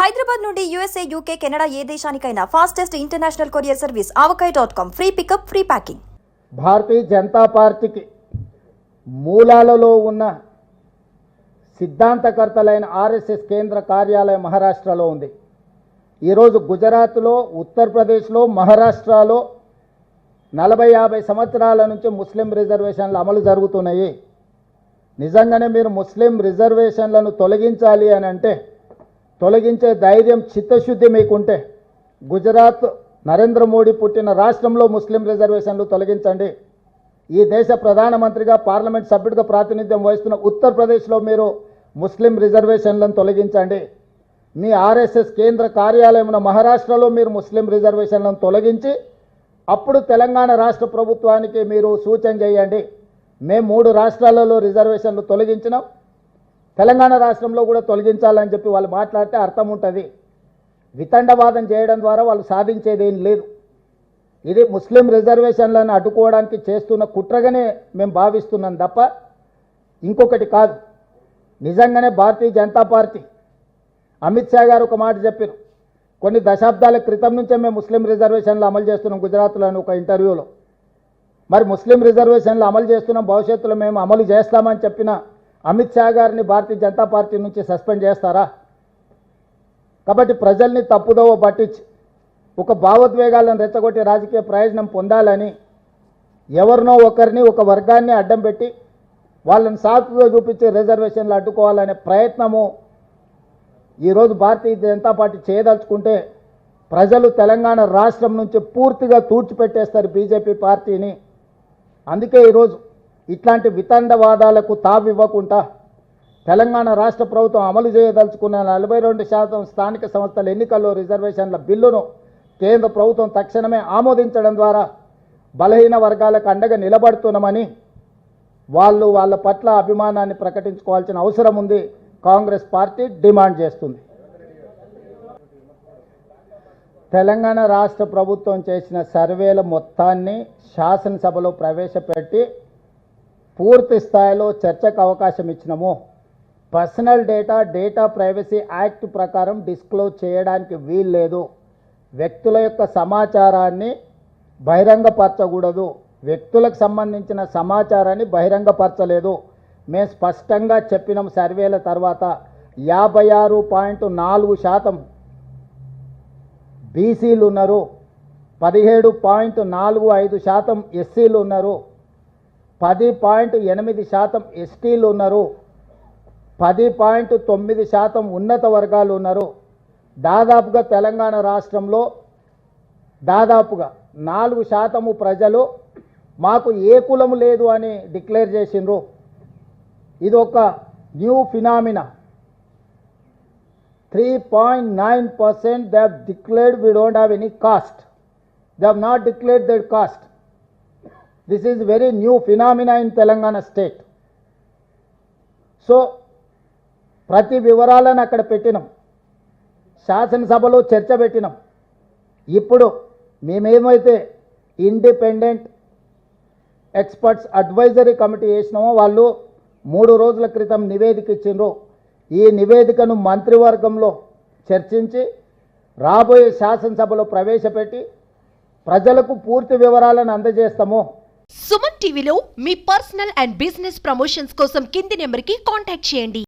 హైదరాబాద్ నుండి USA, UK, Canada ఏ దేశానికైనా fastest international courier service avocai.com. Free pickup, free packing. భారతీయ జనతా పార్టీకి మూలాలలో ఉన్న సిద్ధాంతకర్తలైన ఆర్ఎస్ఎస్ కేంద్ర కార్యాలయం మహారాష్ట్రలో ఉంది. ఈరోజు గుజరాత్లో, ఉత్తరప్రదేశ్లో, మహారాష్ట్రలో 40-50 సంవత్సరాల నుంచి ముస్లిం రిజర్వేషన్లు అమలు జరుగుతున్నాయి. నిజంగానే మీరు ముస్లిం రిజర్వేషన్లను తొలగించాలి అని అంటే, తొలగించే ధైర్యం, చిత్తశుద్ధి మీకుంటే గుజరాత్ నరేంద్ర మోడీ పుట్టిన రాష్ట్రంలో ముస్లిం రిజర్వేషన్లు తొలగించండి. ఈ దేశ ప్రధానమంత్రిగా, పార్లమెంట్ సభ్యుడిగా ప్రాతినిధ్యం వహిస్తున్న ఉత్తరప్రదేశ్లో మీరు ముస్లిం రిజర్వేషన్లను తొలగించండి. మీ ఆర్ఎస్ఎస్ కేంద్ర కార్యాలయం మహారాష్ట్రలో మీరు ముస్లిం రిజర్వేషన్లను తొలగించి అప్పుడు తెలంగాణ రాష్ట్ర ప్రభుత్వానికి మీరు సూచన చేయండి. మేము 3 రాష్ట్రాలలో రిజర్వేషన్లు తొలగించినాం, తెలంగాణ రాష్ట్రంలో కూడా తొలగించాలని చెప్పి వాళ్ళు మాట్లాడితే అర్థం ఉంటుంది. వితండవాదం చేయడం ద్వారా వాళ్ళు సాధించేది ఏం లేదు. ఇది ముస్లిం రిజర్వేషన్లను అడ్డుకోవడానికి చేస్తున్న కుట్రగానే మేము భావిస్తున్నాం తప్ప ఇంకొకటి కాదు. నిజంగానే భారతీయ జనతా పార్టీ అమిత్ షా గారు ఒక మాట చెప్పారు, కొన్ని దశాబ్దాల క్రితం నుంచే మేము ముస్లిం రిజర్వేషన్లు అమలు చేస్తున్నాం గుజరాత్లో అని ఒక ఇంటర్వ్యూలో. మరి ముస్లిం రిజర్వేషన్లు అమలు చేస్తున్నాం, భవిష్యత్తులో మేము అమలు చేస్తామని చెప్పిన అమిత్ షా గారిని భారతీయ జనతా పార్టీ నుంచి సస్పెండ్ చేస్తారా? కాబట్టి ప్రజల్ని తప్పుదోవ పట్టించి ఒక భావోద్వేగాలను రెచ్చగొట్టి రాజకీయ ప్రయోజనం పొందాలని ఎవరినో ఒకరిని, ఒక వర్గాన్ని అడ్డం పెట్టి వాళ్ళని సాకుగా చూపించి రిజర్వేషన్లు అడ్డుకోవాలనే ప్రయత్నము ఈరోజు భారతీయ జనతా పార్టీ చేయదలుచుకుంటే ప్రజలు తెలంగాణ రాష్ట్రం నుంచి పూర్తిగా తూర్చిపెట్టేస్తారు బీజేపీ పార్టీని. అందుకే ఈరోజు ఇట్లాంటి వితండవాదాలకు తావివ్వకుండా తెలంగాణ రాష్ట్ర ప్రభుత్వం అమలు చేయదలుచుకున్న 42% స్థానిక సంస్థల ఎన్నికల్లో రిజర్వేషన్ల బిల్లును కేంద్ర ప్రభుత్వం తక్షణమే ఆమోదించడం ద్వారా బలహీన వర్గాలకు అండగా నిలబడుతున్నామని వాళ్ళు వాళ్ళ పట్ల అభిమానాన్ని ప్రకటించుకోవాల్సిన అవసరం ఉంది. కాంగ్రెస్ పార్టీ డిమాండ్ చేస్తుంది. తెలంగాణ రాష్ట్ర ప్రభుత్వం చేసిన సర్వేల మొత్తాన్ని శాసనసభలో ప్రవేశపెట్టి పూర్తి స్థాయిలో చర్చకు అవకాశం ఇచ్చినాము. పర్సనల్ డేటా ప్రైవసీ యాక్ట్ ప్రకారం డిస్క్లోజ్ చేయడానికి వీల్లేదు. వ్యక్తుల యొక్క సమాచారాన్ని బహిరంగపరచకూడదు. వ్యక్తులకు సంబంధించిన సమాచారాన్ని బహిరంగపరచలేదు. మేము స్పష్టంగా చెప్పినాం. సర్వేల తర్వాత 56.4% బీసీలు ఉన్నారు, 17.45% ఎస్సీలు ఉన్నారు, 10.8% ఎస్టీలు ఉన్నారు, 10.9% ఉన్నత వర్గాలు ఉన్నారు. దాదాపుగా తెలంగాణ రాష్ట్రంలో దాదాపుగా 4% ప్రజలు మాకు ఏ కులం లేదు అని డిక్లేర్ చేసిండ్రు. ఇది ఒక new phenomena. 3.9% they have declared we don't have any caste. They have not declared their caste. This is very new phenomena in Telangana state. So ప్రతి వివరాలను అక్కడ పెట్టినాం, శాసనసభలో చర్చ పెట్టినాం. ఇప్పుడు మేమేమైతే ఇండిపెండెంట్ ఎక్స్పర్ట్స్ అడ్వైజరీ కమిటీ వేసినామో వాళ్ళు 3 రోజుల క్రితం నివేదిక ఇచ్చిండ్రు. ఈ నివేదికను మంత్రివర్గంలో చర్చించి రాబోయే శాసనసభలో ప్రవేశపెట్టి ప్రజలకు పూర్తి వివరాలను అందజేస్తాము. సుమన్ టీవీలో మీ పర్సనల్ అండ్ బిజినెస్ ప్రమోషన్స్ కోసం కింది నెంబర్కి కాంటాక్ట్ చేయండి.